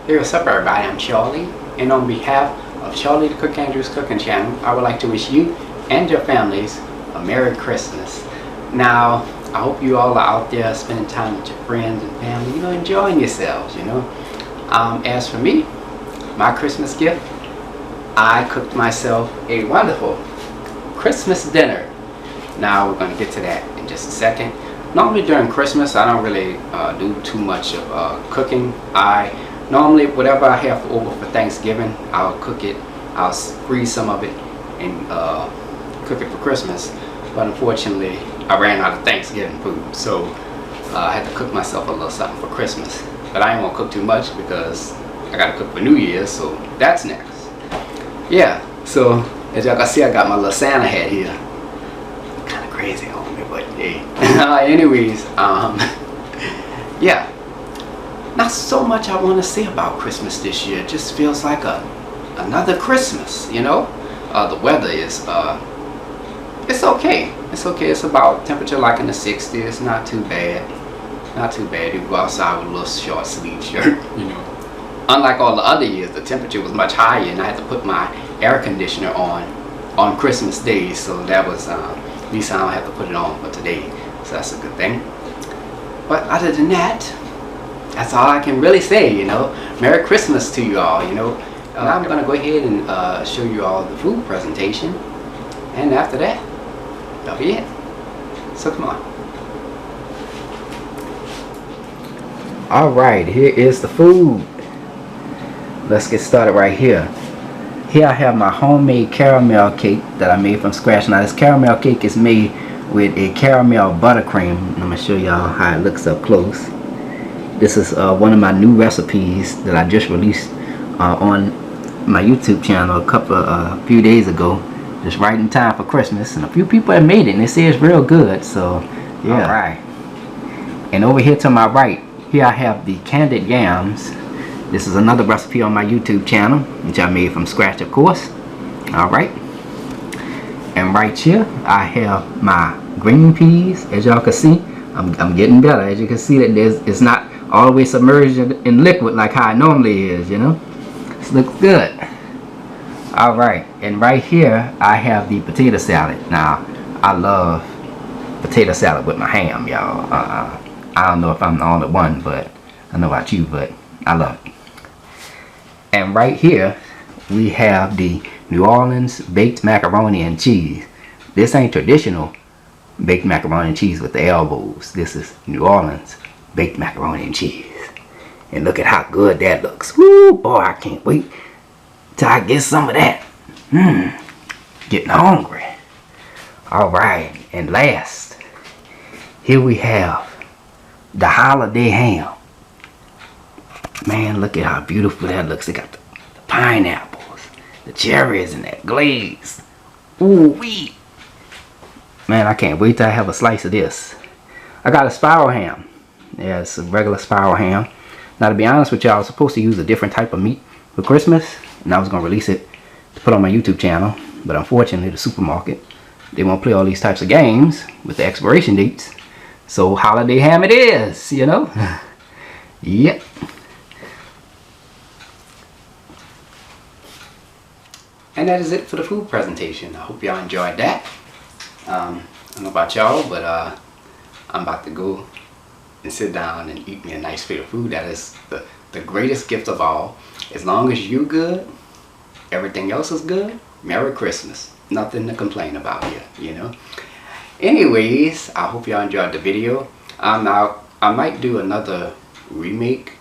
Hey, what's up everybody, I'm Charlie, and on behalf of Charlie the Cook and Drews cooking channel, I would like to wish you and your families a Merry Christmas. Now, I hope you all are out there spending time with your friends and family, enjoying yourselves, As for me, my Christmas gift, I cooked myself a wonderful Christmas dinner. Now, we're going to get to that in just a second. Normally during Christmas, I don't really do too much of cooking. Normally, whatever I have over for Thanksgiving, I'll cook it. I'll freeze some of it and cook it for Christmas. But unfortunately, I ran out of Thanksgiving food, so I had to cook myself a little something for Christmas. But I ain't gonna cook too much because I gotta cook for New Year's, so that's next. Yeah, so as y'all can see, I got my little Santa hat here. Kind of crazy on me, but hey. Anyways, yeah. Not so much I want to say about Christmas this year. It just feels like another Christmas, The weather is, it's okay. It's okay. It's about temperature like in the 60s. Not too bad. Not too bad. You go outside with a little short sleeve shirt, Unlike all the other years, the temperature was much higher and I had to put my air conditioner on Christmas Day. So that was, at least I don't have to put it on for today. So that's a good thing. But other than that, that's all I can really say, Merry Christmas to you all, Now I'm going to go ahead and show you all the food presentation. And after that, that'll be it. So come on. Alright, here is the food. Let's get started right here. Here I have my homemade caramel cake that I made from scratch. Now this caramel cake is made with a caramel buttercream. I'm going to show y'all how it looks up close. This is one of my new recipes that I just released on my YouTube channel a few days ago, just right in time for Christmas, and a few people have made it and they say it's real good, so yeah. Alright, and over here to my right, here I have the Candied Yams. This is another recipe on my YouTube channel, which I made from scratch, of course. Alright, and right here I have my green peas. As y'all can see, I'm getting better. As you can see, that it's not all the way submerged in liquid like how it normally is, This looks good. Alright, and right here I have the potato salad. Now, I love potato salad with my ham, y'all. I don't know if I'm the only one, but I know about you, but I love it. And right here we have the New Orleans baked macaroni and cheese. This ain't traditional baked macaroni and cheese with the elbows. This is New Orleans baked macaroni and cheese. And look at how good that looks. Woo, boy, I can't wait till I get some of that. Getting hungry. Alright, and last, here we have the holiday ham. Man, look at how beautiful that looks. They got the pineapples, the cherries, and that glaze. Ooh wee. Man, I can't wait till I have a slice of this. I got a spiral ham. Yeah, it's a regular spiral ham. Now, to be honest with y'all, I was supposed to use a different type of meat for Christmas, and I was going to release it to put on my YouTube channel, but unfortunately the supermarket, they won't play all these types of games with the expiration dates, so holiday ham it is, Yep. And that is it for the food presentation. I hope y'all enjoyed that. I don't know about y'all, but I'm about to go and sit down and eat me a nice plate of food. That is the greatest gift of all. As long as you're good, everything else is good. Merry Christmas. Nothing to complain about here, Anyways, I hope y'all enjoyed the video. Now, I might do another remake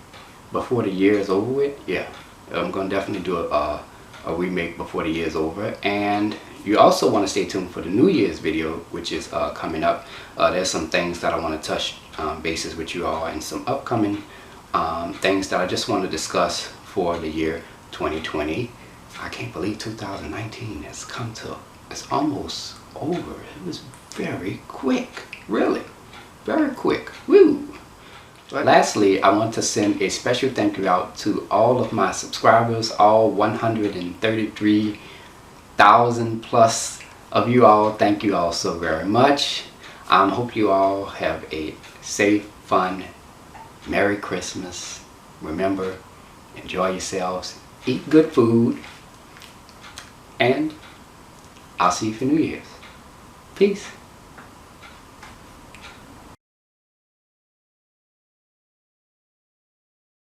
before the year is over with. Yeah, I'm going to definitely do a remake before the year is over. And you also want to stay tuned for the New Year's video, which is coming up. There's some things that I want to touch bases with you all, and some upcoming things that I just want to discuss for the year 2020. I can't believe 2019 has come to, it's almost over. It was very quick, really, very quick. Woo! But lastly, I want to send a special thank you out to all of my subscribers, all 133,000 plus of you all. Thank you all so very much. Hope you all have a safe, fun, Merry Christmas. Remember, enjoy yourselves, eat good food, and I'll see you for New Year's. Peace.